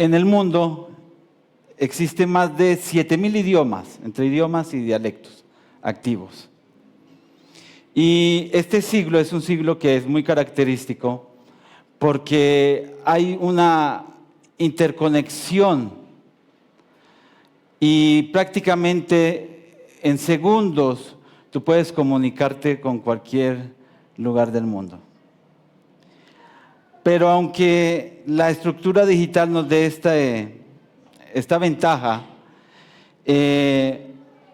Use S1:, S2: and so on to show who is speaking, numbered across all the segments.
S1: en el mundo existen más de 7.000 idiomas, entre idiomas y dialectos activos. Y este siglo es un siglo que es muy característico porque hay una interconexión y prácticamente en segundos tú puedes comunicarte con cualquier lugar del mundo. Pero aunque la estructura digital nos dé esta ventaja,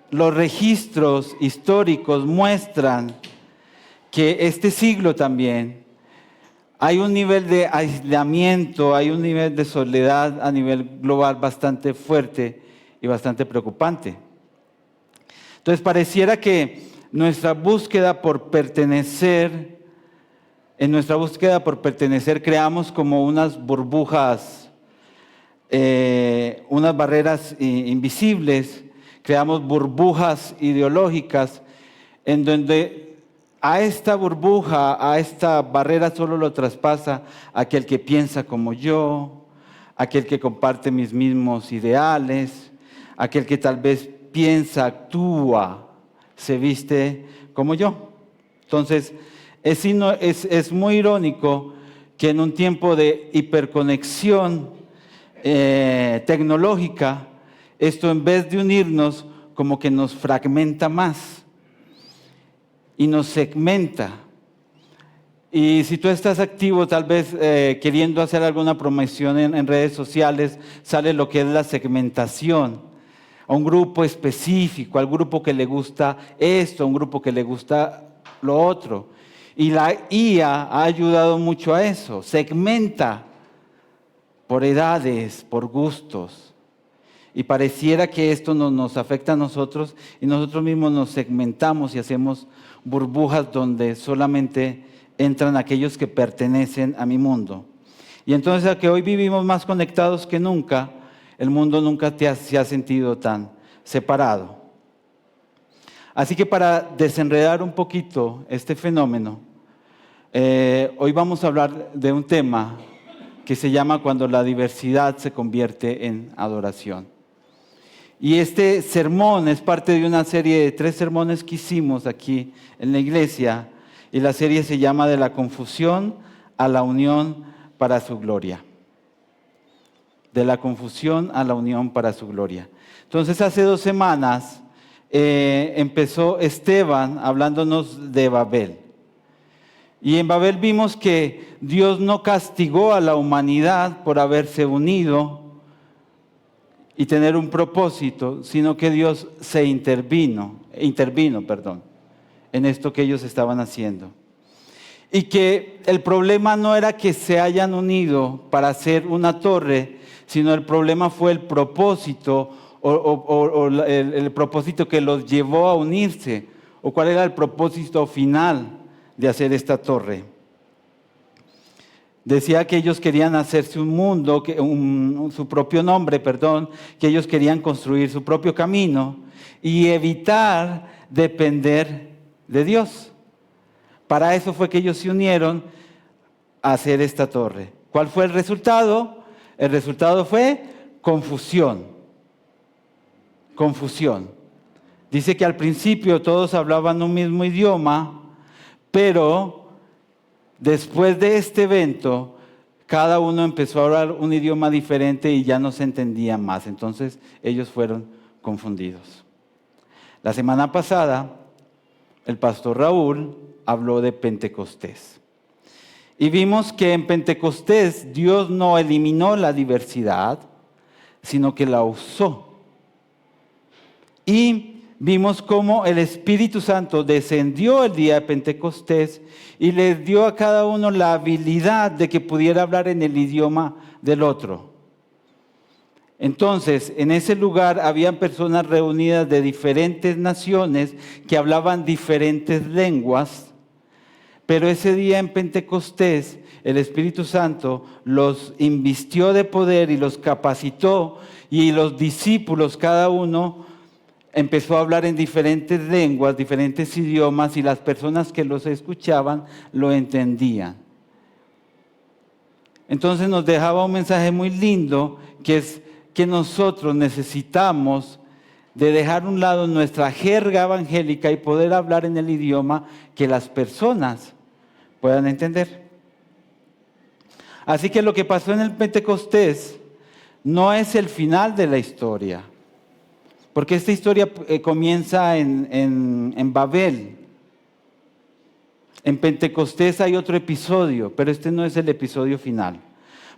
S1: los registros históricos muestran que este siglo también hay un nivel de aislamiento, hay un nivel de soledad a nivel global bastante fuerte y bastante preocupante. Entonces pareciera que nuestra búsqueda por pertenecer, creamos como unas burbujas, unas barreras invisibles, creamos burbujas ideológicas en donde a esta burbuja, a esta barrera solo lo traspasa aquel que piensa como yo, aquel que comparte mis mismos ideales, aquel que tal vez piensa, actúa, se viste como yo. Entonces, es muy irónico que en un tiempo de hiperconexión tecnológica, esto en vez de unirnos, como que nos fragmenta más y nos segmenta. Y si tú estás activo, tal vez queriendo hacer alguna promoción en redes sociales, sale lo que es la segmentación a un grupo específico, al grupo que le gusta esto, a un grupo que le gusta lo otro. Y la IA ha ayudado mucho a eso, segmenta por edades, por gustos. Y pareciera que esto nos afecta a nosotros y nosotros mismos nos segmentamos y hacemos burbujas donde solamente entran aquellos que pertenecen a mi mundo. Y entonces, a que hoy vivimos más conectados que nunca, el mundo nunca se ha sentido tan separado. Así que para desenredar un poquito este fenómeno, hoy vamos a hablar de un tema que se llama cuando la diversidad se convierte en adoración. Y este sermón es parte de una serie de 3 sermones que hicimos aquí en la iglesia, y la serie se llama De la confusión a la unión para su gloria. De la confusión a la unión para su gloria. Entonces, hace 2 semanas empezó Esteban hablándonos de Babel. Y en Babel vimos que Dios no castigó a la humanidad por haberse unido y tener un propósito, sino que Dios intervino, en esto que ellos estaban haciendo. Y que el problema no era que se hayan unido para hacer una torre, sino el problema fue el propósito o el propósito que los llevó a unirse, o cuál era el propósito final de hacer esta torre. Decía que ellos querían hacerse un mundo, su propio nombre, que ellos querían construir su propio camino y evitar depender de Dios. Para eso fue que ellos se unieron a hacer esta torre. ¿Cuál fue el resultado? El resultado fue confusión. Confusión. Dice que al principio todos hablaban un mismo idioma, pero después de este evento, cada uno empezó a hablar un idioma diferente y ya no se entendía más. Entonces, ellos fueron confundidos. La semana pasada, el pastor Raúl habló de Pentecostés. Y vimos que en Pentecostés Dios no eliminó la diversidad, sino que la usó. Y vimos cómo el Espíritu Santo descendió el día de Pentecostés y les dio a cada uno la habilidad de que pudiera hablar en el idioma del otro. Entonces, en ese lugar habían personas reunidas de diferentes naciones que hablaban diferentes lenguas, pero ese día en Pentecostés el Espíritu Santo los invistió de poder y los capacitó, y los discípulos, cada uno, empezó a hablar en diferentes lenguas, diferentes idiomas, y las personas que los escuchaban lo entendían. Entonces nos dejaba un mensaje muy lindo que es que nosotros necesitamos de dejar a un lado nuestra jerga evangélica y poder hablar en el idioma que las personas puedan entender. Así que lo que pasó en el Pentecostés no es el final de la historia, porque esta historia comienza en Babel. En Pentecostés hay otro episodio, pero este no es el episodio final,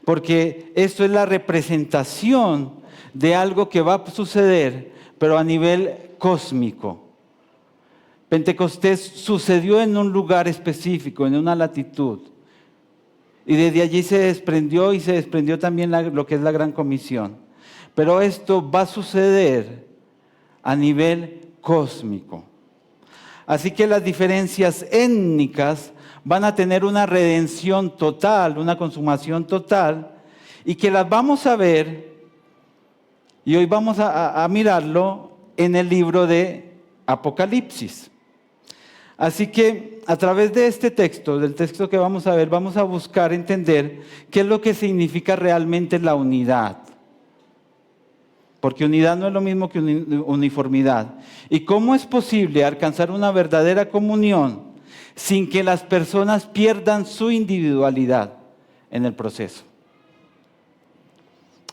S1: porque esto es la representación de algo que va a suceder, pero a nivel cósmico. Pentecostés sucedió en un lugar específico, en una latitud, y desde allí se desprendió también lo que es la Gran Comisión. Pero esto va a suceder a nivel cósmico. Así que las diferencias étnicas van a tener una redención total, una consumación total, y que las vamos a ver, y hoy vamos a mirarlo en el libro de Apocalipsis. Así que a través de este texto, del texto que vamos a ver, vamos a buscar entender qué es lo que significa realmente la unidad. Porque unidad no es lo mismo que uniformidad. ¿Y cómo es posible alcanzar una verdadera comunión sin que las personas pierdan su individualidad en el proceso?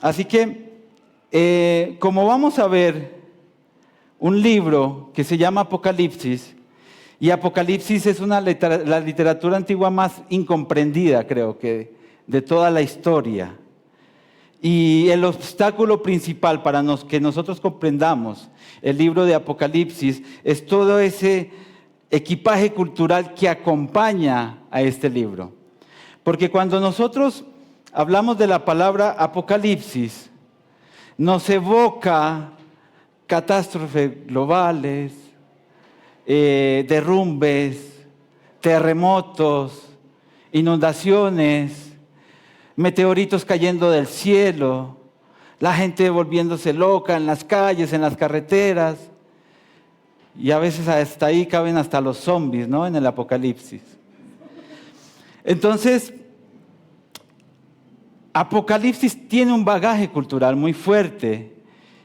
S1: Así que, como vamos a ver un libro que se llama Apocalipsis, y Apocalipsis es la literatura antigua más incomprendida, creo que, de toda la historia. Y el obstáculo principal para que nosotros comprendamos el libro de Apocalipsis es todo ese equipaje cultural que acompaña a este libro. Porque cuando nosotros hablamos de la palabra Apocalipsis, nos evoca catástrofes globales, derrumbes, terremotos, inundaciones, meteoritos cayendo del cielo, la gente volviéndose loca en las calles, en las carreteras, y a veces hasta ahí caben hasta los zombies, ¿no? En el Apocalipsis. Entonces, Apocalipsis tiene un bagaje cultural muy fuerte,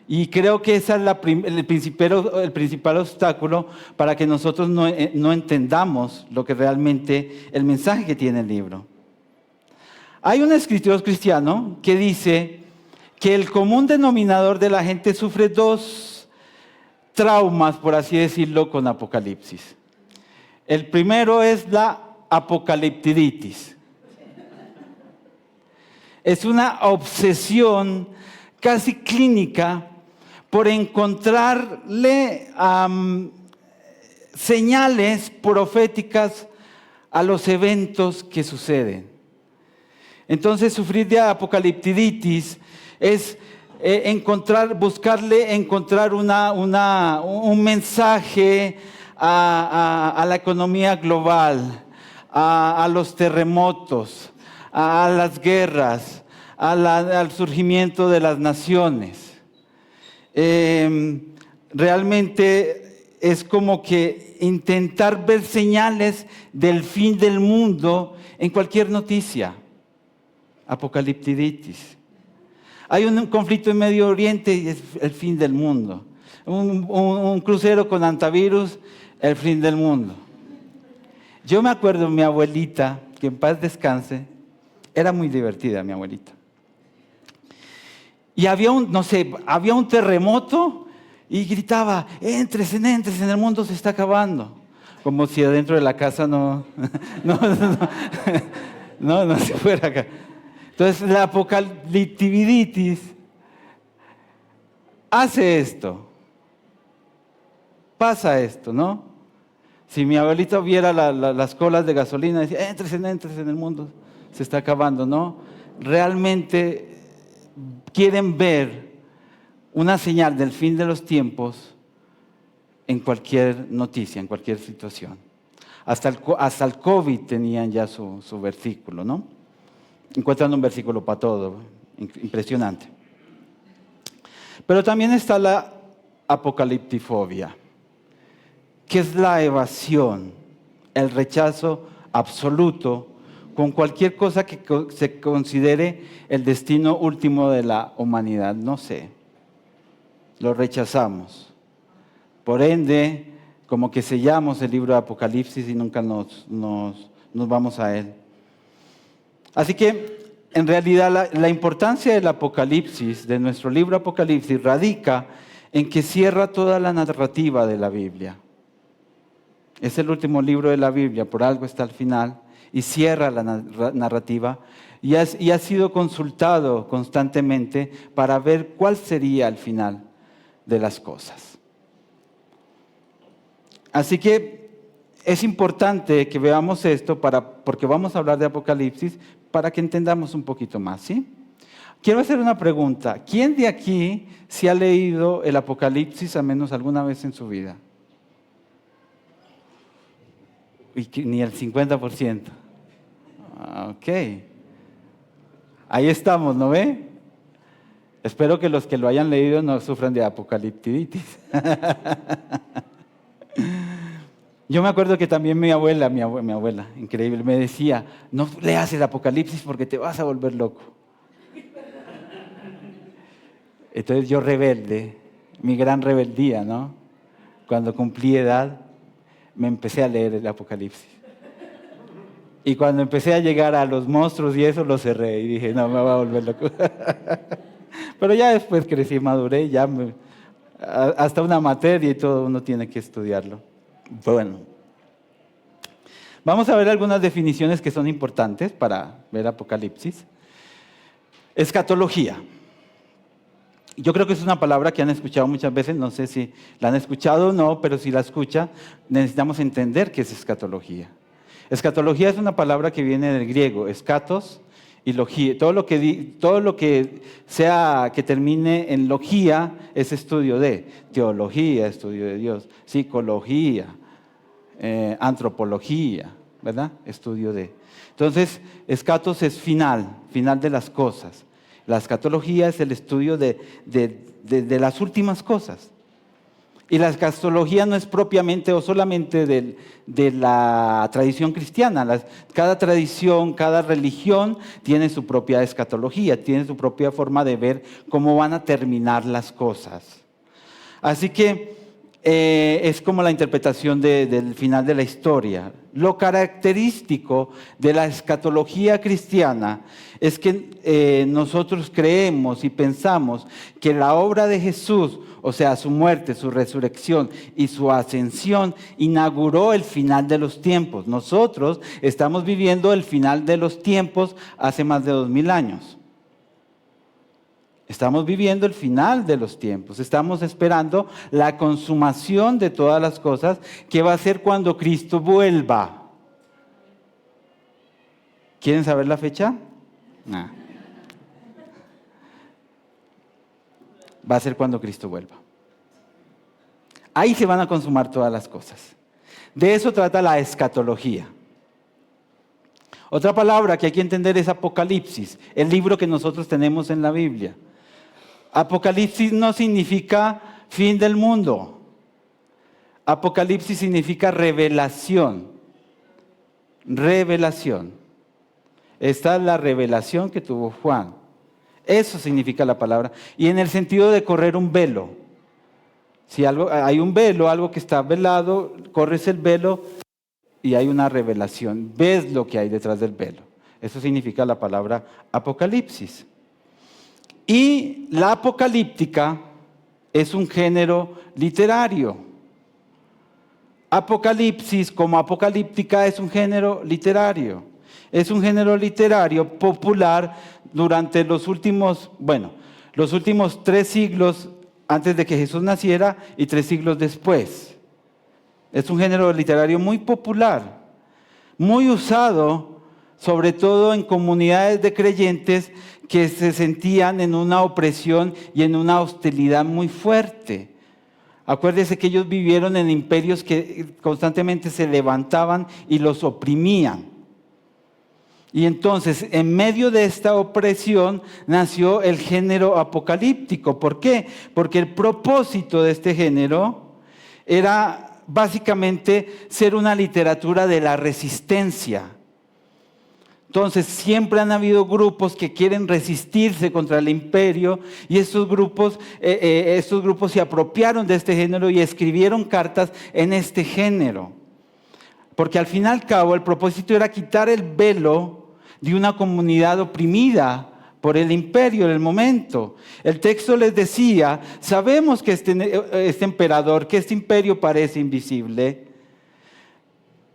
S1: y creo que ese es el principal obstáculo para que nosotros no entendamos lo que realmente el mensaje que tiene el libro. Hay un escritor cristiano que dice que el común denominador de la gente sufre dos traumas, por así decirlo, con Apocalipsis. El primero es la apocaliptiditis. Es una obsesión casi clínica por encontrarle señales proféticas a los eventos que suceden. Entonces, sufrir de apocaliptiditis es buscarle encontrar un mensaje a la economía global, a los terremotos, a las guerras, al surgimiento de las naciones. Realmente es como que intentar ver señales del fin del mundo en cualquier noticia. Apocaliptiditis. Hay un conflicto en Medio Oriente y es el fin del mundo. Un crucero con antivirus, el fin del mundo. Yo me acuerdo de mi abuelita, que en paz descanse, era muy divertida mi abuelita. Y había un terremoto y gritaba, entren, el mundo se está acabando. Como si adentro de la casa no se fuera acá. Entonces la apocaliptiditis hace esto, pasa esto, ¿no? Si mi abuelita viera las colas de gasolina, decía, entren, el mundo se está acabando, ¿no? Realmente quieren ver una señal del fin de los tiempos en cualquier noticia, en cualquier situación. Hasta el COVID tenían ya su versículo, ¿no? Encuentran un versículo para todo, impresionante. Pero también está la apocaliptifobia, que es la evasión, el rechazo absoluto con cualquier cosa que se considere el destino último de la humanidad. No sé, lo rechazamos. Por ende, como que sellamos el libro de Apocalipsis y nunca nos vamos a él. Así que, en realidad, la importancia del Apocalipsis, de nuestro libro Apocalipsis, radica en que cierra toda la narrativa de la Biblia. Es el último libro de la Biblia, por algo está al final, y cierra la narrativa, y ha sido consultado constantemente para ver cuál sería el final de las cosas. Así que es importante que veamos esto porque vamos a hablar de Apocalipsis para que entendamos un poquito más, ¿sí? Quiero hacer una pregunta. ¿Quién de aquí se ha leído el Apocalipsis al menos alguna vez en su vida? Ni el 50%. Ok. Ahí estamos, ¿no ve? Espero que los que lo hayan leído no sufran de apocaliptiditis. Yo me acuerdo que también mi abuela, increíble, me decía, no leas el Apocalipsis porque te vas a volver loco. Entonces yo rebelde, mi gran rebeldía, ¿no? Cuando cumplí edad, me empecé a leer el Apocalipsis. Y cuando empecé a llegar a los monstruos y eso, lo cerré y dije, no, me voy a volver loco. Pero ya después crecí, maduré, hasta una materia y todo uno tiene que estudiarlo. Bueno, vamos a ver algunas definiciones que son importantes para ver Apocalipsis. Escatología. Yo creo que es una palabra que han escuchado muchas veces, no sé si la han escuchado o no, pero si la escucha, necesitamos entender qué es escatología. Escatología es una palabra que viene del griego, escatos y logía. Todo lo que sea que termine en logía es estudio de teología, estudio de Dios, psicología, antropología, ¿verdad? Estudio de. Entonces, escatos es final de las cosas. La escatología es el estudio de las últimas cosas. Y la escatología no es propiamente o solamente de la tradición cristiana. Cada tradición, cada religión tiene su propia escatología, tiene su propia forma de ver cómo van a terminar las cosas. Así que es como la interpretación del final de la historia. Lo característico de la escatología cristiana es que nosotros creemos y pensamos que la obra de Jesús, o sea, su muerte, su resurrección y su ascensión, inauguró el final de los tiempos. Nosotros estamos viviendo el final de los tiempos hace más de 2000 años. Estamos viviendo el final de los tiempos, estamos esperando la consumación de todas las cosas que va a ser cuando Cristo vuelva. ¿Quieren saber la fecha? No. Va a ser cuando Cristo vuelva. Ahí se van a consumar todas las cosas. De eso trata la escatología. Otra palabra que hay que entender es Apocalipsis, el libro que nosotros tenemos en la Biblia. Apocalipsis no significa fin del mundo. Apocalipsis significa revelación. Revelación. Esta es la revelación que tuvo Juan. Eso significa la palabra. Y en el sentido de correr un velo. Si hay un velo, algo que está velado, corres el velo y hay una revelación. Ves lo que hay detrás del velo. Eso significa la palabra Apocalipsis. Y la apocalíptica es un género literario. Apocalipsis como apocalíptica es un género literario. Es un género literario popular durante los últimos 3 siglos antes de que Jesús naciera y 3 siglos después. Es un género literario muy popular, muy usado, sobre todo en comunidades de creyentes que se sentían en una opresión y en una hostilidad muy fuerte. Acuérdense que ellos vivieron en imperios que constantemente se levantaban y los oprimían. Y entonces, en medio de esta opresión, nació el género apocalíptico. ¿Por qué? Porque el propósito de este género era básicamente ser una literatura de la resistencia. Entonces siempre han habido grupos que quieren resistirse contra el imperio y estos grupos se apropiaron de este género y escribieron cartas en este género. Porque al fin y al cabo el propósito era quitar el velo de una comunidad oprimida por el imperio en el momento. El texto les decía, sabemos que este emperador, que este imperio parece invisible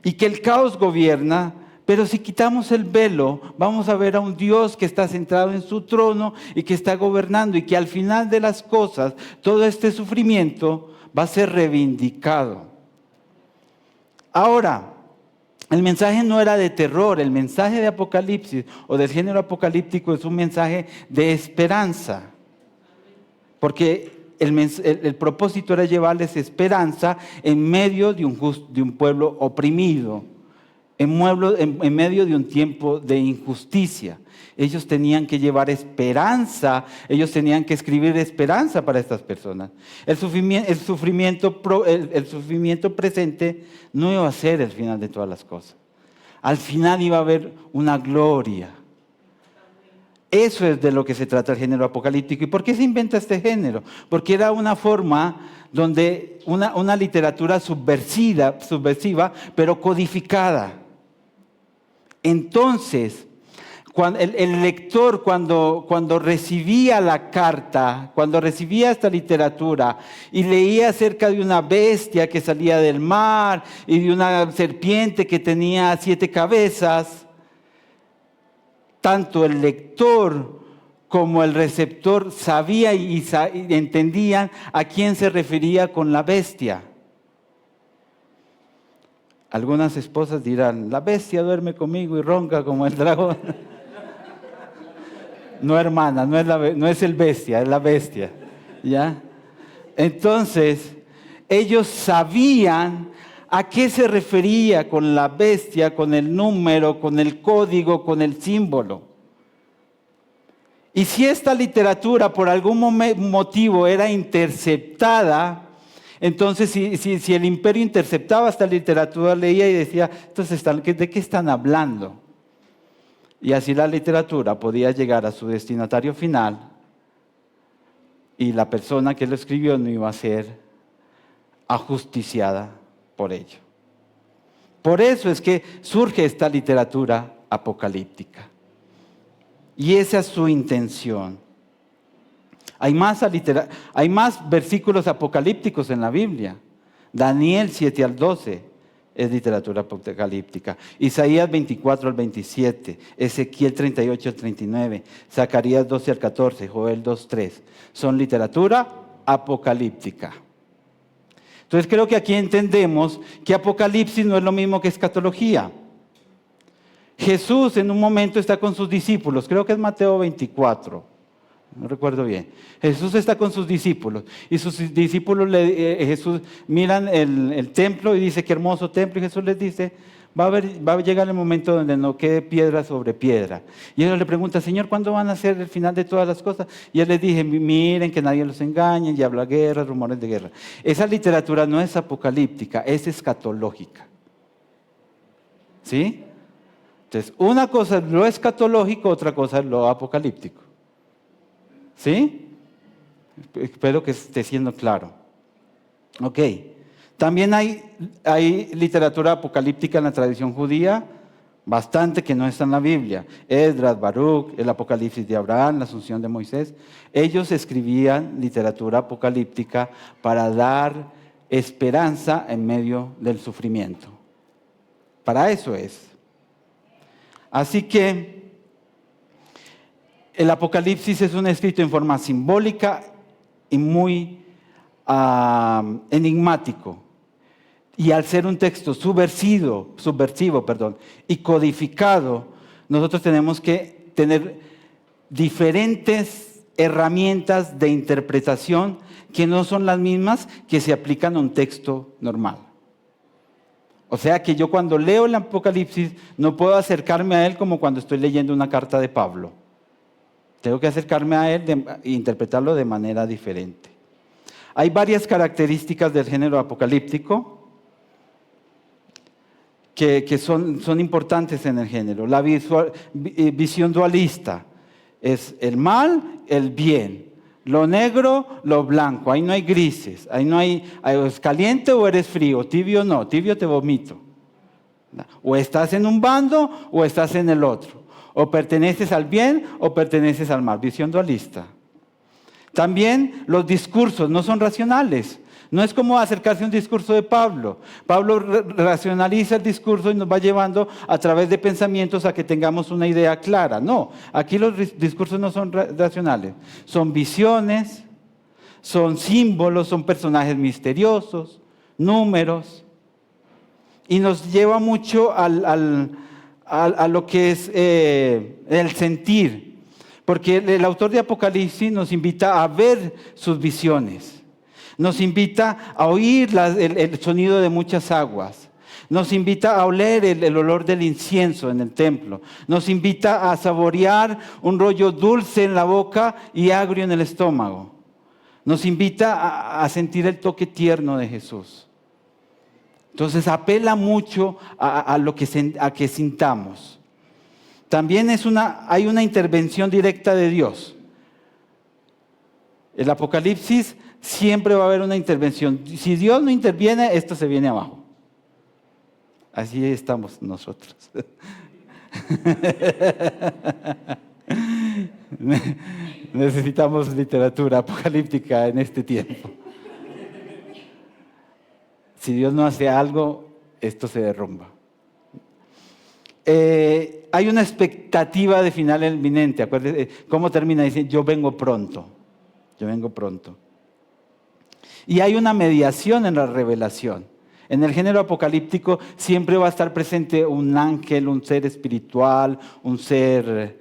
S1: y que el caos gobierna, pero si quitamos el velo, vamos a ver a un Dios que está centrado en su trono y que está gobernando y que al final de las cosas, todo este sufrimiento va a ser reivindicado. Ahora, el mensaje no era de terror, el mensaje de Apocalipsis o del género apocalíptico es un mensaje de esperanza. Porque el propósito era llevarles esperanza en medio de un pueblo oprimido, en medio de un tiempo de injusticia. Ellos tenían que llevar esperanza, ellos tenían que escribir esperanza para estas personas. El sufrimiento presente no iba a ser el final de todas las cosas. Al final iba a haber una gloria. Eso es de lo que se trata el género apocalíptico. ¿Y por qué se inventa este género? Porque era una forma donde una literatura subversiva, pero codificada. Entonces, el lector cuando recibía la carta, cuando recibía esta literatura y leía acerca de una bestia que salía del mar y de una serpiente que tenía 7 cabezas, tanto el lector como el receptor sabía y entendían a quién se refería con la bestia. Algunas esposas dirán, la bestia duerme conmigo y ronca como el dragón. No, hermana, no es el bestia, es la bestia. ¿Ya? Entonces, ellos sabían a qué se refería con la bestia, con el número, con el código, con el símbolo. Y si esta literatura por algún motivo era interceptada, entonces si el imperio interceptaba esta literatura, leía y decía, entonces, ¿de qué están hablando? Y así la literatura podía llegar a su destinatario final y la persona que lo escribió no iba a ser ajusticiada por ello. Por eso es que surge esta literatura apocalíptica. Y esa es su intención. Hay más versículos apocalípticos en la Biblia. Daniel 7 al 12 es literatura apocalíptica. Isaías 24 al 27, Ezequiel 38 al 39, Zacarías 12 al 14, Joel 2, 3. Son literatura apocalíptica. Entonces creo que aquí entendemos que Apocalipsis no es lo mismo que escatología. Jesús en un momento está con sus discípulos, creo que es Mateo 24, no recuerdo bien. Jesús está con sus discípulos y sus discípulos Jesús miran el templo y dice, qué hermoso templo, y Jesús les dice, va a llegar el momento donde no quede piedra sobre piedra. Y ellos le preguntan, Señor, ¿cuándo van a ser el final de todas las cosas? Y él les dice, miren que nadie los engañe, y habla guerra, rumores de guerra. Esa literatura no es apocalíptica, es escatológica. ¿Sí? Entonces, una cosa es lo escatológico, otra cosa es lo apocalíptico. ¿Sí? Espero que esté siendo claro. Ok. También hay literatura apocalíptica en la tradición judía, bastante que no está en la Biblia. Esdras, Baruch, el Apocalipsis de Abraham, la Asunción de Moisés. Ellos escribían literatura apocalíptica para dar esperanza en medio del sufrimiento. Para eso es. Así que el Apocalipsis es un escrito en forma simbólica y muy enigmático. Y al ser un texto subversivo, y codificado, nosotros tenemos que tener diferentes herramientas de interpretación que no son las mismas que se aplican a un texto normal. O sea que yo cuando leo el Apocalipsis no puedo acercarme a él como cuando estoy leyendo una carta de Pablo. Tengo que acercarme a él e interpretarlo de manera diferente. Hay varias características del género apocalíptico. que son importantes en el género. La visión dualista es el mal, el bien. Lo negro, lo blanco. Ahí no hay grises. Ahí no hay, ¿es caliente o eres frío? Tibio no, tibio te vomito. O estás en un bando o estás en el otro. O perteneces al bien o perteneces al mal. Visión dualista. También los discursos no son racionales. No es como acercarse a un discurso de Pablo. Pablo racionaliza el discurso y nos va llevando a través de pensamientos a que tengamos una idea clara. No, aquí los discursos no son racionales. Son visiones, son símbolos, son personajes misteriosos, números. Y nos lleva mucho a lo que es el sentir. Porque el autor de Apocalipsis nos invita a ver sus visiones. Nos invita a oír el sonido de muchas aguas. Nos invita a oler el olor del incienso en el templo. Nos invita a saborear un rollo dulce en la boca y agrio en el estómago. Nos invita a sentir el toque tierno de Jesús. Entonces apela mucho a que sintamos. También hay una intervención directa de Dios. El Apocalipsis siempre va a haber una intervención. Si Dios no interviene, esto se viene abajo. Así estamos nosotros. Necesitamos literatura apocalíptica en este tiempo. Si Dios no hace algo, esto se derrumba. Hay una expectativa de final inminente. Acuérdense cómo termina. Dice, yo vengo pronto. Yo vengo pronto. Y hay una mediación en la revelación. En el género apocalíptico siempre va a estar presente un ángel, un ser espiritual, un ser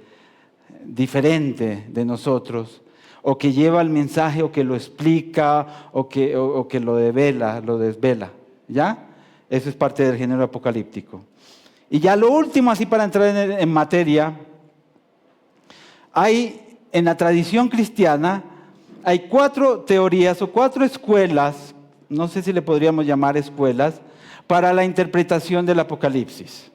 S1: diferente de nosotros, o que lleva el mensaje, o que lo explica, o que lo desvela. ¿Ya? Eso es parte del género apocalíptico. Y ya lo último, así para entrar en materia, hay en la tradición cristiana, hay 4 teorías o 4 escuelas, no sé si le podríamos llamar escuelas, para la interpretación del Apocalipsis.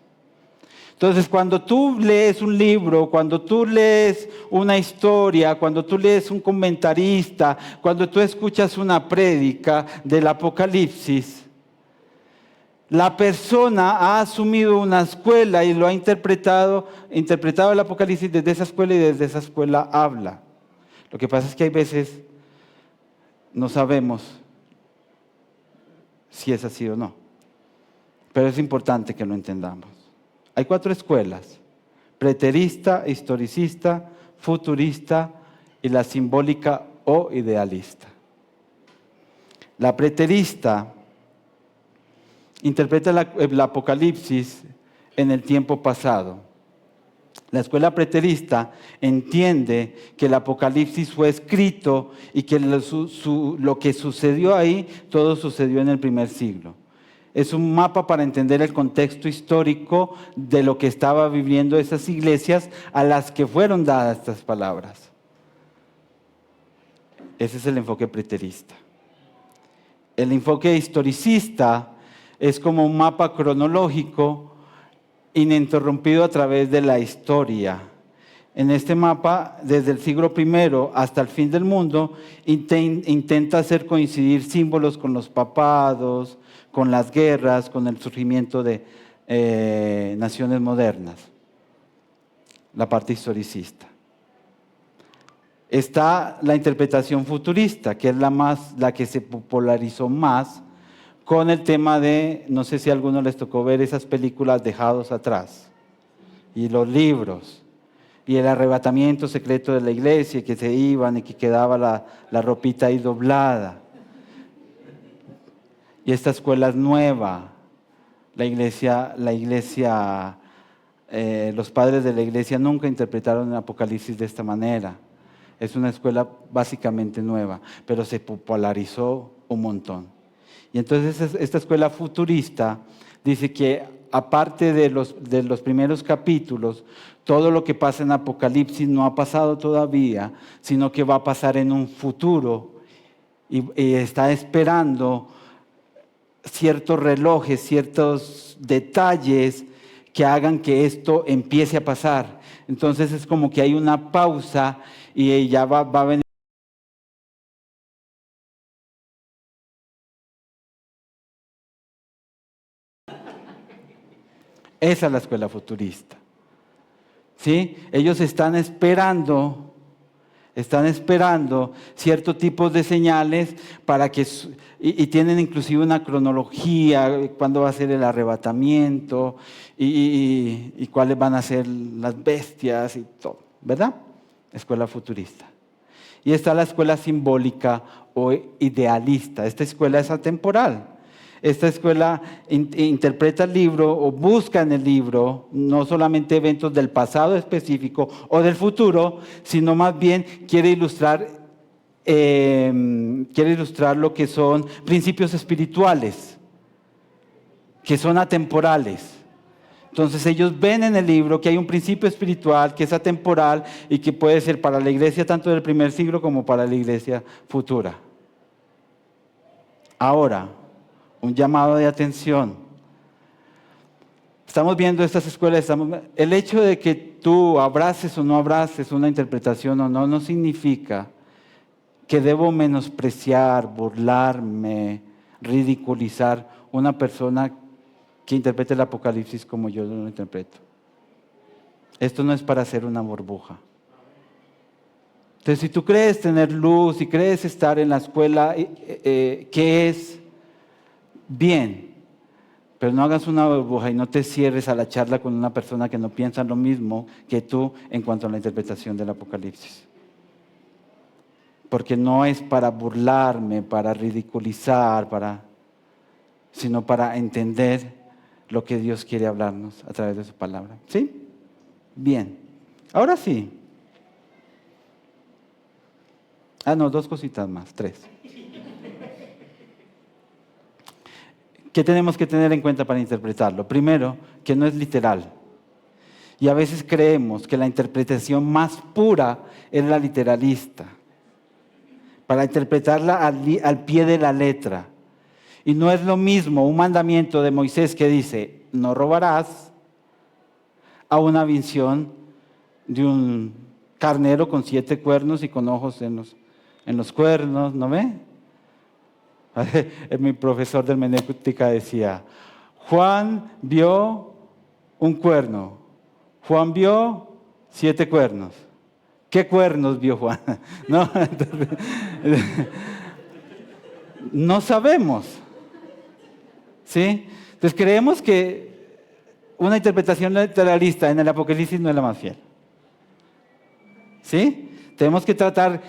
S1: Entonces, cuando tú lees un libro, cuando tú lees una historia, cuando tú lees un comentarista, cuando tú escuchas una prédica del Apocalipsis, la persona ha asumido una escuela y lo ha interpretado el Apocalipsis desde esa escuela y desde esa escuela habla. Lo que pasa es que hay veces no sabemos si es así o no, pero es importante que lo entendamos. Hay 4 escuelas: preterista, historicista, futurista y la simbólica o idealista. La preterista interpreta el Apocalipsis en el tiempo pasado. La escuela preterista entiende que el Apocalipsis fue escrito y que lo que sucedió ahí, todo sucedió en el primer siglo. Es un mapa para entender el contexto histórico de lo que estaba viviendo esas iglesias a las que fueron dadas estas palabras. Ese es el enfoque preterista. El enfoque historicista es como un mapa cronológico ininterrumpido a través de la historia. En este mapa, desde el siglo I hasta el fin del mundo, intenta hacer coincidir símbolos con los papados, con las guerras, con el surgimiento de naciones modernas. La parte historicista. Está la interpretación futurista, que es la que se popularizó más con el tema de, no sé si a algunos les tocó ver esas películas Dejados Atrás, y los libros, y el arrebatamiento secreto de la iglesia, que se iban y que quedaba la ropita ahí doblada. Y esta escuela es nueva. Los padres de la iglesia nunca interpretaron el Apocalipsis de esta manera. Es una escuela básicamente nueva, pero se popularizó un montón. Y entonces esta escuela futurista dice que aparte de los primeros capítulos, todo lo que pasa en Apocalipsis no ha pasado todavía, sino que va a pasar en un futuro y está esperando ciertos relojes, ciertos detalles que hagan que esto empiece a pasar. Entonces es como que hay una pausa y ya va a venir. Esa es la escuela futurista. ¿Sí? Ellos están esperando ciertos tipos de señales para que, y tienen inclusive una cronología, cuándo va a ser el arrebatamiento y cuáles van a ser las bestias y todo, ¿verdad? Escuela futurista. Y está la escuela simbólica o idealista. Esta escuela es atemporal. Esta escuela interpreta el libro o busca en el libro no solamente eventos del pasado específico o del futuro, sino más bien quiere ilustrar lo que son principios espirituales, que son atemporales. Entonces ellos ven en el libro que hay un principio espiritual que es atemporal y que puede ser para la iglesia tanto del primer siglo como para la iglesia futura. Ahora, un llamado de atención. Estamos viendo estas escuelas, el hecho de que tú abraces o no abraces una interpretación o no, no significa que debo menospreciar, burlarme, ridiculizar una persona que interprete el Apocalipsis como yo lo interpreto. Esto no es para hacer una burbuja. Entonces, si tú crees tener luz y crees estar en la escuela, ¿qué es? Bien, pero no hagas una burbuja y no te cierres a la charla con una persona que no piensa lo mismo que tú en cuanto a la interpretación del Apocalipsis. Porque no es para burlarme, para ridiculizar, sino para entender lo que Dios quiere hablarnos a través de su palabra. ¿Sí? Bien. Ahora sí. No, 2 cositas más, 3. ¿Qué tenemos que tener en cuenta para interpretarlo? Primero, que no es literal. Y a veces creemos que la interpretación más pura es la literalista, para interpretarla al pie de la letra. Y no es lo mismo un mandamiento de Moisés que dice, no robarás, a una visión de un carnero con 7 cuernos y con ojos en los cuernos, ¿no ve? Mi profesor de hermenéutica decía, Juan vio un cuerno, Juan vio 7 cuernos. ¿Qué cuernos vio Juan? No, no sabemos. ¿Sí? Entonces creemos que una interpretación literalista en el Apocalipsis no es la más fiel. ¿Sí? Tenemos que tratar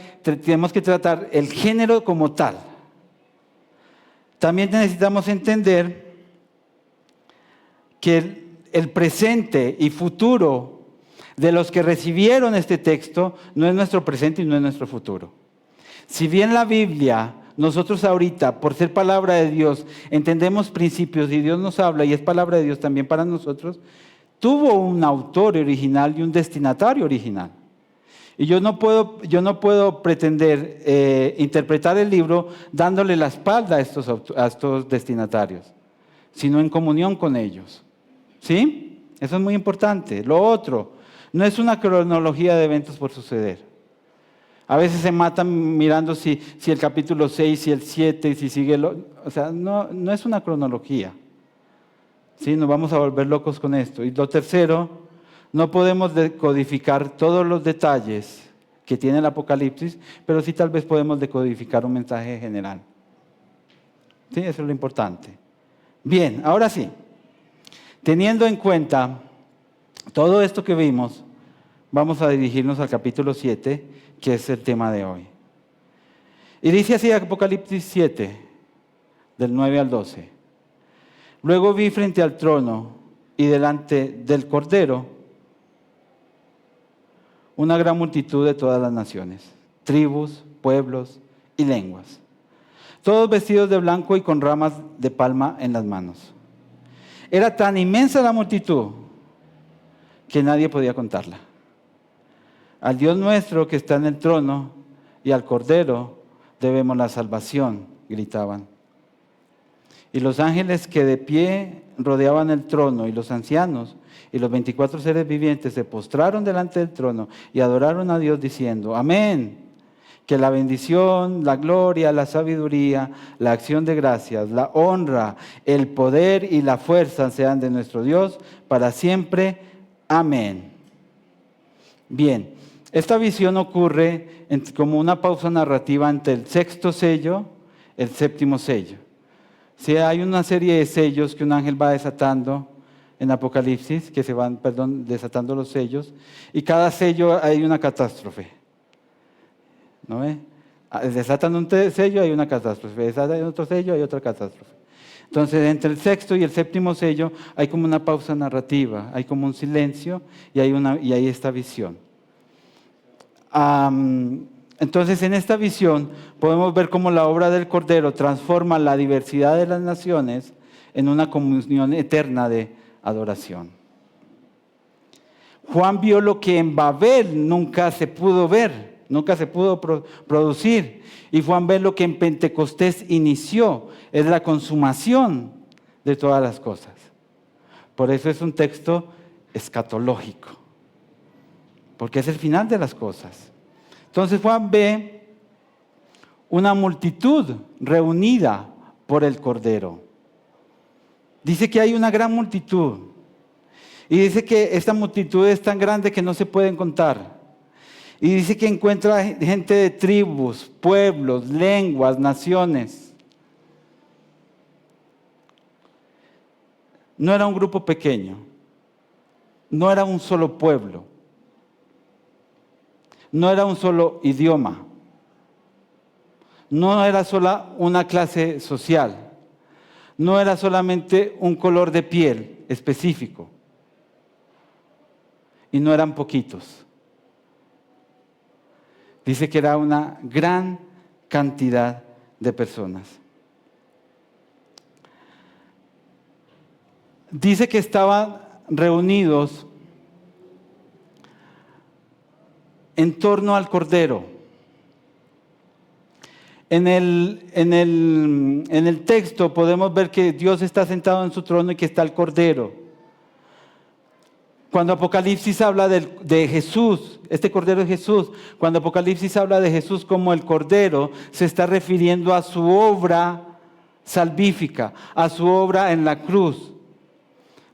S1: el género como tal. También necesitamos entender que el presente y futuro de los que recibieron este texto no es nuestro presente y no es nuestro futuro. Si bien la Biblia, nosotros ahorita, por ser palabra de Dios, entendemos principios y Dios nos habla y es palabra de Dios también para nosotros, tuvo un autor original y un destinatario original. Y yo no puedo pretender interpretar el libro dándole la espalda a estos destinatarios, sino en comunión con ellos. ¿Sí? Eso es muy importante. Lo otro, no es una cronología de eventos por suceder. A veces se matan mirando si el capítulo 6, si el 7, si sigue... O sea, no es una cronología. ¿Sí? Nos vamos a volver locos con esto. Y lo tercero, no podemos decodificar todos los detalles que tiene el Apocalipsis, pero sí tal vez podemos decodificar un mensaje general. ¿Sí? Eso es lo importante. Bien, ahora sí. Teniendo en cuenta todo esto que vimos, vamos a dirigirnos al capítulo 7, que es el tema de hoy. Y dice así Apocalipsis 7, del 9 al 12. Luego vi frente al trono y delante del Cordero una gran multitud de todas las naciones, tribus, pueblos y lenguas, todos vestidos de blanco y con ramas de palma en las manos. Era tan inmensa la multitud que nadie podía contarla. Al Dios nuestro que está en el trono y al Cordero debemos la salvación, gritaban. Y los ángeles que de pie rodeaban el trono y los ancianos y los 24 seres vivientes se postraron delante del trono y adoraron a Dios diciendo, amén. Que la bendición, la gloria, la sabiduría, la acción de gracias, la honra, el poder y la fuerza sean de nuestro Dios para siempre. Amén. Bien, esta visión ocurre como una pausa narrativa entre el sexto sello y el séptimo sello. Si hay una serie de sellos que un ángel va desatando en Apocalipsis, que se van, desatando los sellos, y cada sello hay una catástrofe. ¿No ve? Desatan un sello, hay una catástrofe. Desatan otro sello, hay otra catástrofe. Entonces, entre el sexto y el séptimo sello hay como una pausa narrativa, hay como un silencio y hay esta visión. Entonces, en esta visión podemos ver cómo la obra del Cordero transforma la diversidad de las naciones en una comunión eterna de adoración. Juan vio lo que en Babel nunca se pudo ver, nunca se pudo producir. Y Juan ve lo que en Pentecostés inició, es la consumación de todas las cosas. Por eso es un texto escatológico, porque es el final de las cosas. Entonces Juan ve una multitud reunida por el Cordero. Dice que hay una gran multitud. Y dice que esta multitud es tan grande que no se pueden contar. Y dice que encuentra gente de tribus, pueblos, lenguas, naciones. No era un grupo pequeño. No era un solo pueblo. No era un solo idioma. No era sola una clase social. No era solamente un color de piel específico. Y no eran poquitos. Dice que era una gran cantidad de personas. Dice que estaban reunidos en torno al Cordero. En el texto podemos ver que Dios está sentado en su trono y que está el Cordero. Cuando Apocalipsis habla de Jesús, este Cordero es Jesús, cuando Apocalipsis habla de Jesús como el Cordero, se está refiriendo a su obra salvífica, a su obra en la cruz.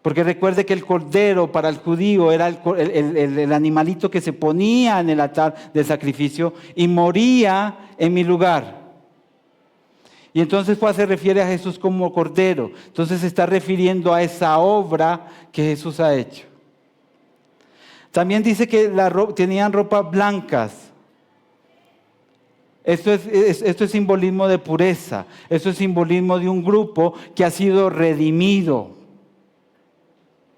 S1: Porque recuerde que el Cordero para el judío era el animalito que se ponía en el altar de sacrificio y moría en mi lugar. Y entonces Juan se refiere a Jesús como Cordero. Entonces se está refiriendo a esa obra que Jesús ha hecho. También dice que tenían ropas blancas. Esto es simbolismo de pureza. Esto es simbolismo de un grupo que ha sido redimido.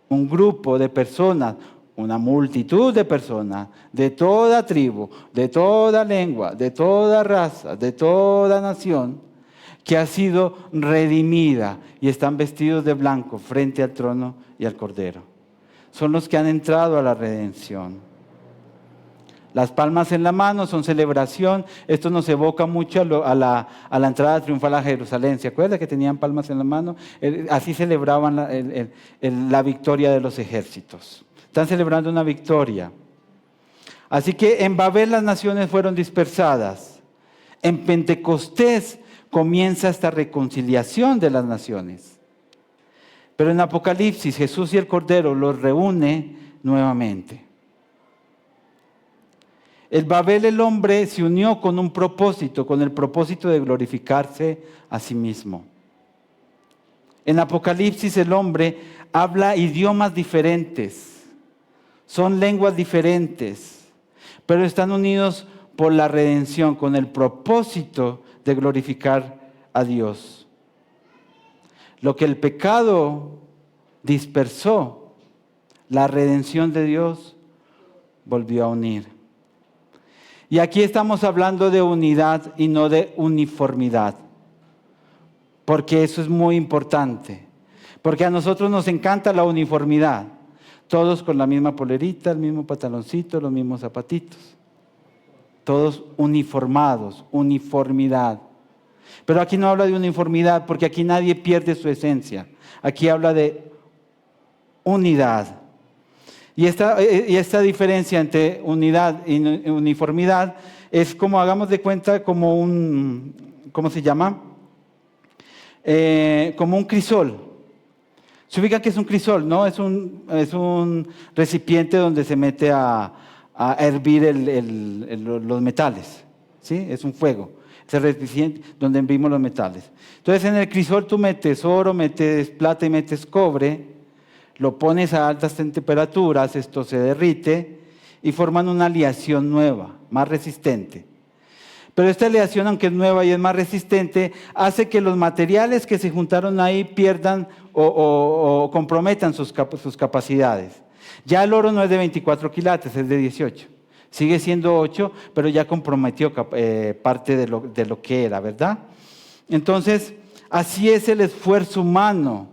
S1: Un grupo de personas, una multitud de personas, de toda tribu, de toda lengua, de toda raza, de toda nación, que ha sido redimida y están vestidos de blanco frente al trono y al Cordero. Son los que han entrado a la redención. Las palmas en la mano son celebración. Esto nos evoca mucho a la entrada triunfal a Jerusalén. ¿Se acuerda que tenían palmas en la mano? Así celebraban la victoria de los ejércitos. Están celebrando una victoria. Así que en Babel las naciones fueron dispersadas. En Pentecostés comienza esta reconciliación de las naciones. Pero en Apocalipsis Jesús y el Cordero los reúne nuevamente. El Babel, el hombre, se unió con un propósito, con el propósito de glorificarse a sí mismo. En Apocalipsis el hombre habla idiomas diferentes, son lenguas diferentes, pero están unidos por la redención, con el propósito de glorificar a Dios. Lo que el pecado dispersó, la redención de Dios volvió a unir. Y aquí estamos hablando de unidad y no de uniformidad, porque eso es muy importante, porque a nosotros nos encanta la uniformidad, todos con la misma polerita, el mismo pantaloncito, los mismos zapatitos, todos uniformados, uniformidad. Pero aquí no habla de uniformidad, porque aquí nadie pierde su esencia. Aquí habla de unidad. Y esta diferencia entre unidad y uniformidad es como, hagamos de cuenta, como ¿cómo se llama? Como un crisol. Se ubica que es un crisol, ¿no? Es un recipiente donde se mete a hervir los metales, ¿sí? Es un fuego. Es el recipiente donde hervimos los metales. Entonces en el crisol tú metes oro, metes plata y metes cobre, lo pones a altas temperaturas, esto se derrite y forman una aleación nueva, más resistente. Pero esta aleación, aunque es nueva y es más resistente, hace que los materiales que se juntaron ahí pierdan o comprometan sus capacidades. Ya el oro no es de 24 quilates, es de 18. Sigue siendo 8, pero ya comprometió parte de lo que era, ¿verdad? Entonces, así es el esfuerzo humano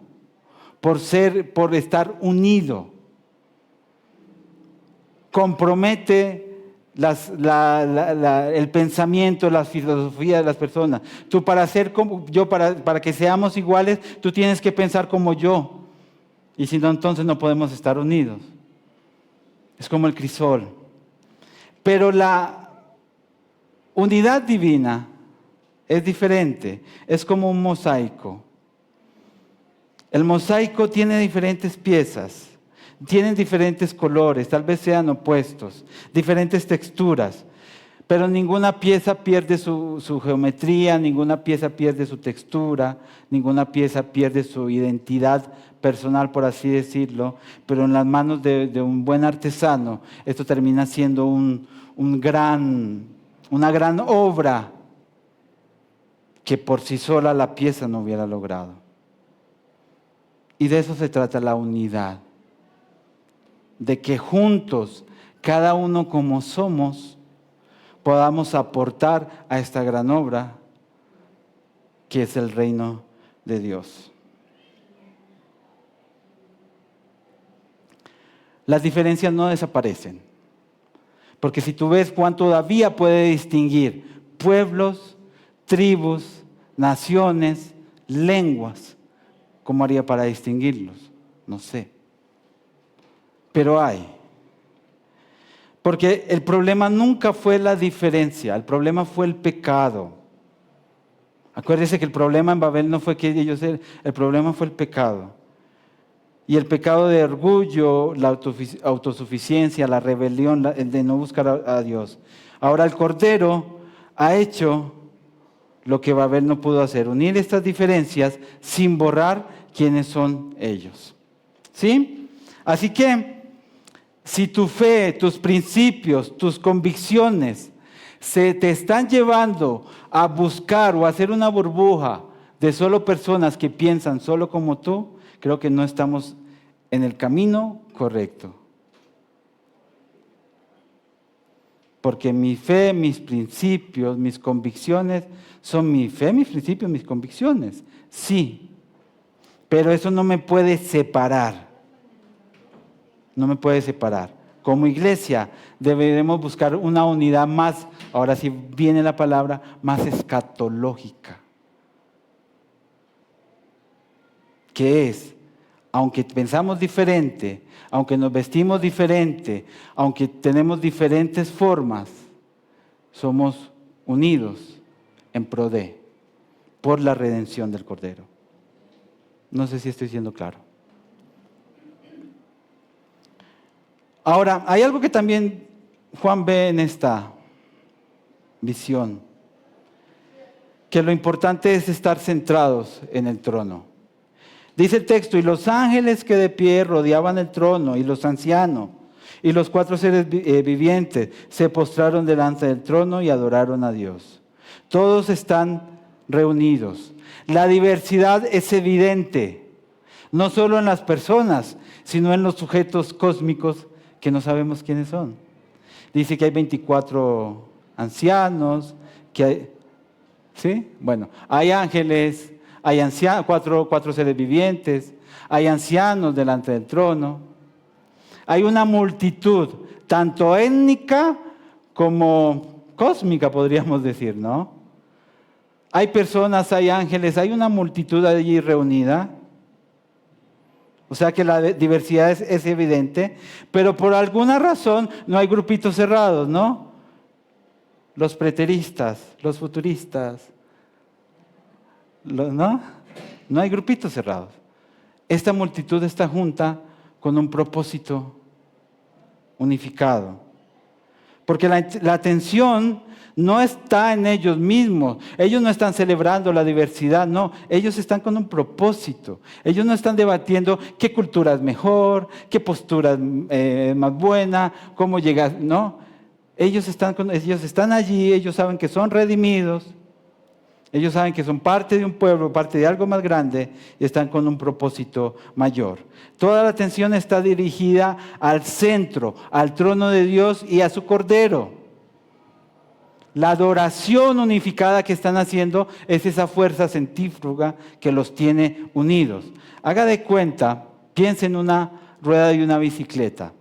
S1: por estar unido. Compromete el pensamiento, la filosofía de las personas. Tú para ser como yo, para que seamos iguales, tú tienes que pensar como yo. Y si no, entonces no podemos estar unidos. Es como el crisol. Pero la unidad divina es diferente. Es como un mosaico. El mosaico tiene diferentes piezas. Tienen diferentes colores, tal vez sean opuestos, diferentes texturas, pero ninguna pieza pierde su geometría, ninguna pieza pierde su textura, ninguna pieza pierde su identidad personal, por así decirlo, pero en las manos de un buen artesano, esto termina siendo una gran obra que por sí sola la pieza no hubiera logrado. Y de eso se trata la unidad. De que juntos, cada uno como somos, podamos aportar a esta gran obra que es el reino de Dios. Las diferencias no desaparecen, porque si tú ves, Juan todavía puede distinguir pueblos, tribus, naciones, lenguas. ¿Cómo haría para distinguirlos? No sé. Pero hay. Porque el problema nunca fue la diferencia, el problema fue el pecado. Acuérdense que el problema en Babel no fue que ellos eran, el problema fue el pecado. Y el pecado de orgullo, la autosuficiencia, la rebelión, el de no buscar a Dios. Ahora el Cordero ha hecho lo que Babel no pudo hacer, unir estas diferencias sin borrar quiénes son ellos. ¿Sí? Así que si tu fe, tus principios, tus convicciones se te están llevando a buscar o a hacer una burbuja de solo personas que piensan solo como tú, creo que no estamos en el camino correcto. Porque mi fe, mis principios, mis convicciones son mi fe, mis principios, mis convicciones. Sí, pero eso no me puede separar. No me puede separar. Como iglesia deberemos buscar una unidad más, ahora sí viene la palabra, más escatológica. Que es, aunque pensamos diferente, aunque nos vestimos diferente, aunque tenemos diferentes formas, somos unidos en pro de, por la redención del Cordero. No sé si estoy siendo claro. Ahora, hay algo que también Juan ve en esta visión, que lo importante es estar centrados en el trono. Dice el texto, y los ángeles que de pie rodeaban el trono, y los ancianos, y los 4 seres vivientes, se postraron delante del trono y adoraron a Dios. Todos están reunidos. La diversidad es evidente, no solo en las personas, sino en los sujetos cósmicos que no sabemos quiénes son. Dice que hay 24 ancianos, que hay, ¿sí? Bueno, hay ángeles, hay ancianos, cuatro seres vivientes, hay ancianos delante del trono. Hay una multitud, tanto étnica como cósmica, podríamos decir, ¿no? Hay personas, hay ángeles, hay una multitud allí reunida. O sea que la diversidad es evidente, pero por alguna razón no hay grupitos cerrados, ¿no? Los preteristas, los futuristas, ¿no? No hay grupitos cerrados. Esta multitud está junta con un propósito unificado. Porque la atención no está en ellos mismos. Ellos no están celebrando la diversidad, no. Ellos están con un propósito. Ellos no están debatiendo qué cultura es mejor, qué postura es más buena, cómo llegar, no. Ellos están allí, ellos saben que son redimidos. Ellos saben que son parte de un pueblo, parte de algo más grande y están con un propósito mayor. Toda la atención está dirigida al centro, al trono de Dios y a su Cordero. La adoración unificada que están haciendo es esa fuerza centrífuga que los tiene unidos. Haga de cuenta, piense en una rueda de una bicicleta.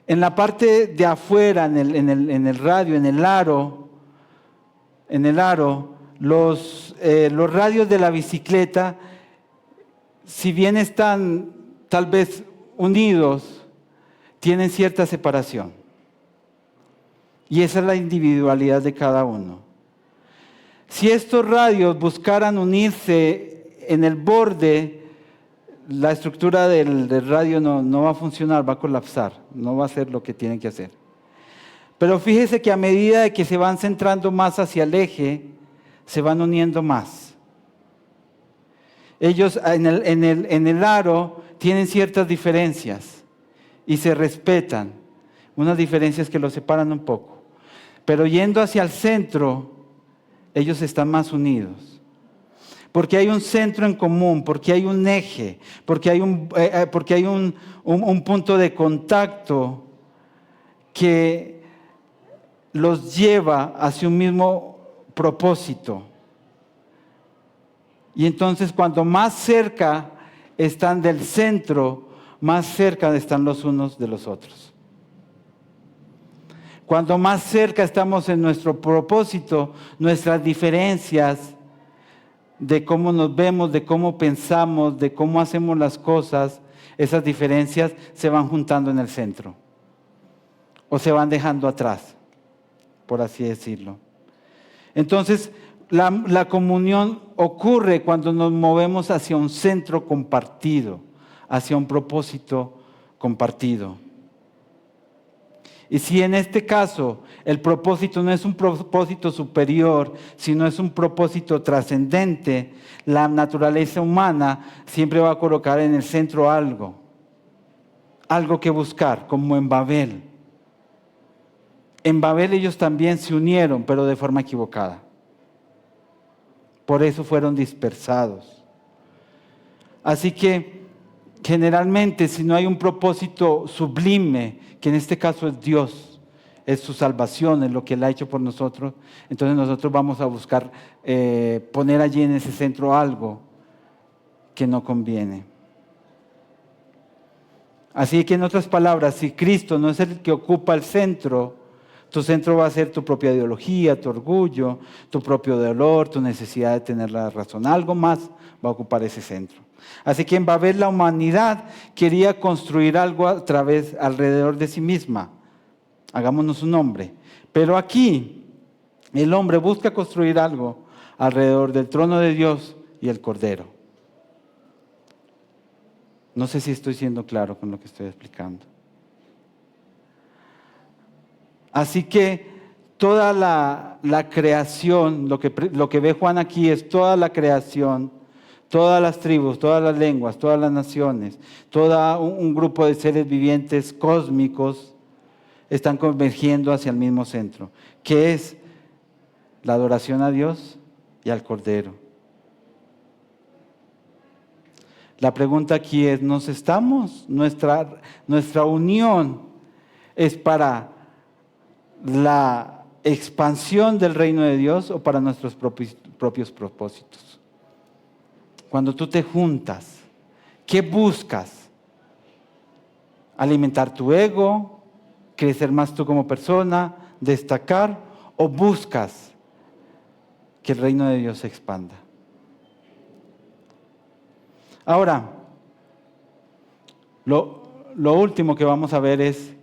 S1: En la parte de afuera, en el radio, en el aro, los radios de la bicicleta, si bien están tal vez unidos, tienen cierta separación. Y esa es la individualidad de cada uno. Si estos radios buscaran unirse en el borde, la estructura del radio no va a funcionar, va a colapsar, no va a hacer lo que tienen que hacer. Pero fíjese que a medida de que se van centrando más hacia el eje, se van uniendo más. Ellos en el aro tienen ciertas diferencias y se respetan, unas diferencias que los separan un poco. Pero yendo hacia el centro, ellos están más unidos. Porque hay un centro en común, porque hay un eje, porque hay un punto de contacto que los lleva hacia un mismo propósito. Y entonces cuando más cerca están del centro, más cerca están los unos de los otros. Cuando más cerca estamos en nuestro propósito, nuestras diferencias de cómo nos vemos, de cómo pensamos, de cómo hacemos las cosas, esas diferencias se van juntando en el centro o se van dejando atrás, por así decirlo. Entonces, la comunión ocurre cuando nos movemos hacia un centro compartido, hacia un propósito compartido. Y si en este caso el propósito no es un propósito superior, sino es un propósito trascendente, la naturaleza humana siempre va a colocar en el centro algo que buscar, como en Babel. En Babel ellos también se unieron, pero de forma equivocada. Por eso fueron dispersados. Así que generalmente, si no hay un propósito sublime, que en este caso es Dios, es su salvación, es lo que Él ha hecho por nosotros, entonces nosotros vamos a buscar poner allí en ese centro algo que no conviene. Así que en otras palabras, si Cristo no es el que ocupa el centro, tu centro va a ser tu propia ideología, tu orgullo, tu propio dolor, tu necesidad de tener la razón. Algo más va a ocupar ese centro. Así que en Babel la humanidad quería construir algo alrededor de sí misma. Hagámonos un hombre. Pero aquí el hombre busca construir algo alrededor del trono de Dios y el Cordero. No sé si estoy siendo claro con lo que estoy explicando. Así que toda la creación, lo que ve Juan aquí es toda la creación, todas las tribus, todas las lenguas, todas las naciones, todo un grupo de seres vivientes cósmicos están convergiendo hacia el mismo centro, que es la adoración a Dios y al Cordero. La pregunta aquí es, nuestra unión es para la expansión del reino de Dios o para nuestros propios propósitos? Cuando tú te juntas, ¿qué buscas? ¿Alimentar tu ego? ¿Crecer más tú como persona? ¿Destacar? ¿O buscas que el reino de Dios se expanda. Ahora, lo último que vamos a ver es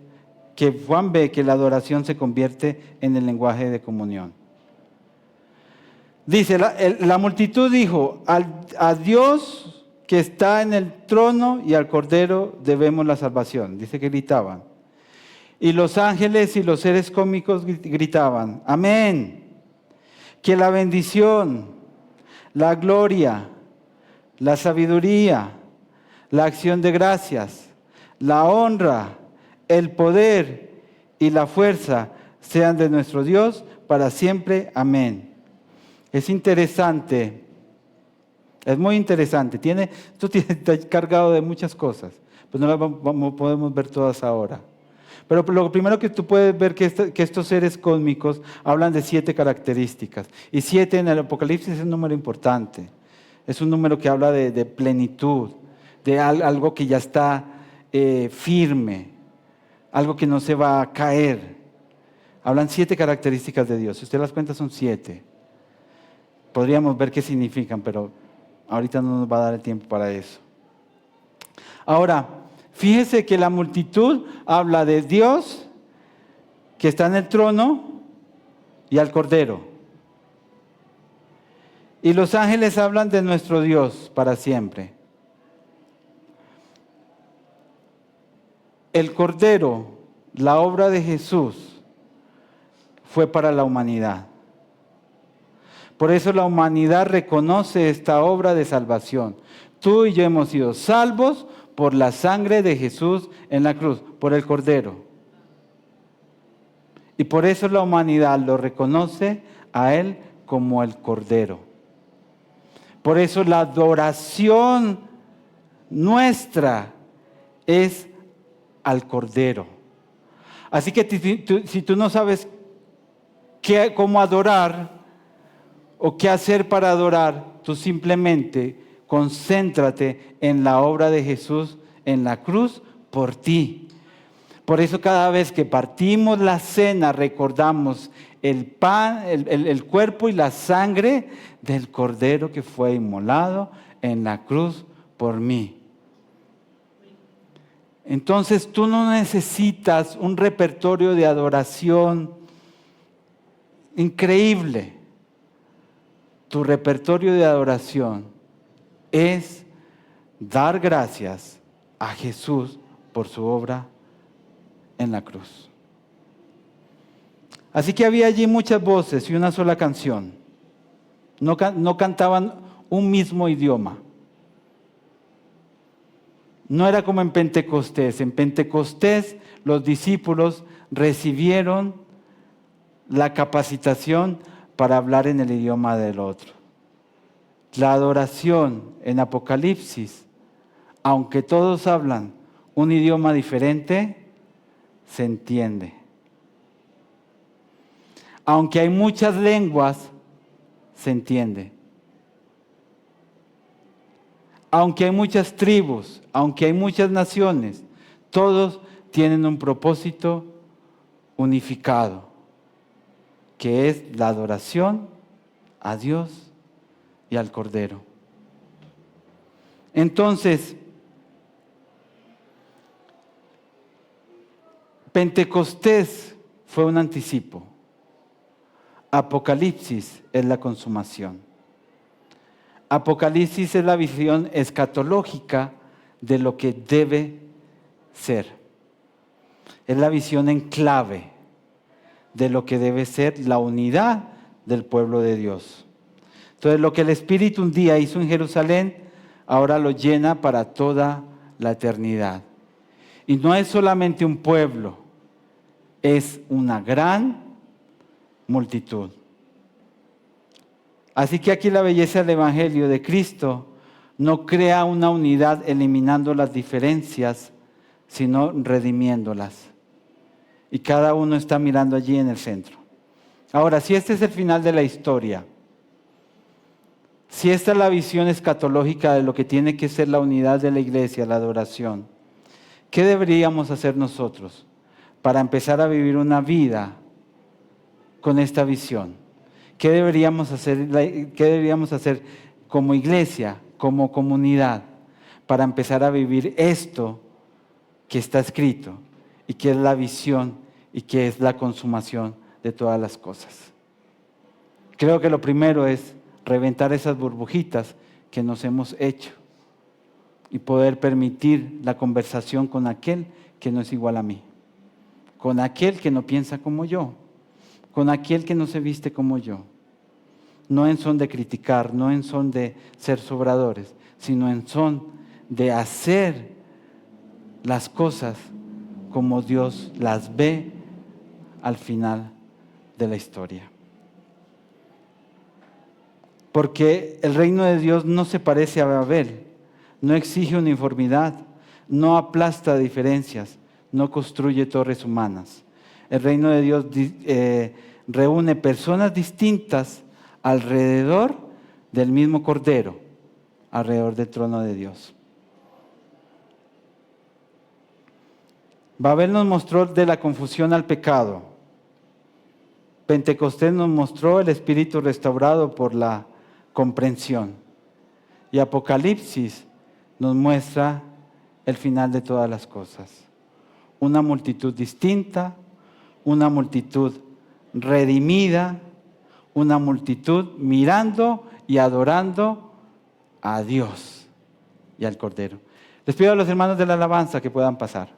S1: que Juan ve que la adoración se convierte en el lenguaje de comunión. Dice, la multitud dijo, a Dios que está en el trono y al Cordero debemos la salvación. Dice que gritaban. Y los ángeles y los seres cósmicos gritaban, amén. Que la bendición, la gloria, la sabiduría, la acción de gracias, la honra, el poder y la fuerza sean de nuestro Dios para siempre. Amén. Es interesante, es muy interesante. Esto está cargado de muchas cosas, pues no las podemos ver todas ahora. Pero lo primero que tú puedes ver que estos seres cósmicos hablan de 7 características. Y 7 en el Apocalipsis es un número importante. Es un número que habla de plenitud, de algo que ya está firme, algo que no se va a caer. Hablan 7 características de Dios. Si usted las cuenta son 7. Podríamos ver qué significan, pero ahorita no nos va a dar el tiempo para eso. Ahora, fíjese que la multitud habla de Dios que está en el trono y al Cordero. Y los ángeles hablan de nuestro Dios para siempre. El Cordero, la obra de Jesús, fue para la humanidad. Por eso la humanidad reconoce esta obra de salvación. Tú y yo hemos sido salvos por la sangre de Jesús en la cruz, por el Cordero. Y por eso la humanidad lo reconoce a Él como el Cordero. Por eso la adoración nuestra es al Cordero. Así que si tú no sabes cómo adorar o qué hacer para adorar, tú simplemente concéntrate en la obra de Jesús en la cruz por ti. Por eso cada vez que partimos la cena recordamos el pan, el cuerpo y la sangre del Cordero que fue inmolado en la cruz por mí. Entonces tú no necesitas un repertorio de adoración increíble. Tu repertorio de adoración es dar gracias a Jesús por su obra en la cruz. Así que había allí muchas voces y una sola canción. No cantaban un mismo idioma. No era como en Pentecostés. En Pentecostés los discípulos recibieron la capacitación para hablar en el idioma del otro. La adoración en Apocalipsis, aunque todos hablan un idioma diferente, se entiende. Aunque hay muchas lenguas, se entiende. Aunque hay muchas tribus, aunque hay muchas naciones, todos tienen un propósito unificado, que es la adoración a Dios y al Cordero. Entonces, Pentecostés fue un anticipo. Apocalipsis es la consumación. Apocalipsis es la visión escatológica de lo que debe ser. Es la visión en clave de lo que debe ser la unidad del pueblo de Dios. Entonces, lo que el Espíritu un día hizo en Jerusalén, ahora lo llena para toda la eternidad. Y no es solamente un pueblo, es una gran multitud. Así que aquí la belleza del Evangelio de Cristo no crea una unidad eliminando las diferencias, sino redimiéndolas. Y cada uno está mirando allí en el centro. Ahora, si este es el final de la historia, si esta es la visión escatológica de lo que tiene que ser la unidad de la iglesia, la adoración, ¿qué deberíamos hacer nosotros para empezar a vivir una vida con esta visión? ¿Qué deberíamos hacer como iglesia, como comunidad, para empezar a vivir esto que está escrito y que es la visión y que es la consumación de todas las cosas? Creo que lo primero es reventar esas burbujitas que nos hemos hecho y poder permitir la conversación con aquel que no es igual a mí, con aquel que no piensa como yo, con aquel que no se viste como yo. No en son de criticar, no en son de ser sobradores, sino en son de hacer las cosas como Dios las ve al final de la historia. Porque el reino de Dios no se parece a Babel, no exige uniformidad, no aplasta diferencias, no construye torres humanas. El reino de Dios reúne personas distintas alrededor del mismo Cordero, alrededor del trono de Dios. Babel nos mostró de la confusión al pecado. Pentecostés nos mostró el espíritu restaurado por la comprensión. Y Apocalipsis nos muestra el final de todas las cosas. Una multitud distinta, una multitud redimida, una multitud mirando y adorando a Dios y al Cordero. Les pido a los hermanos de la alabanza que puedan pasar.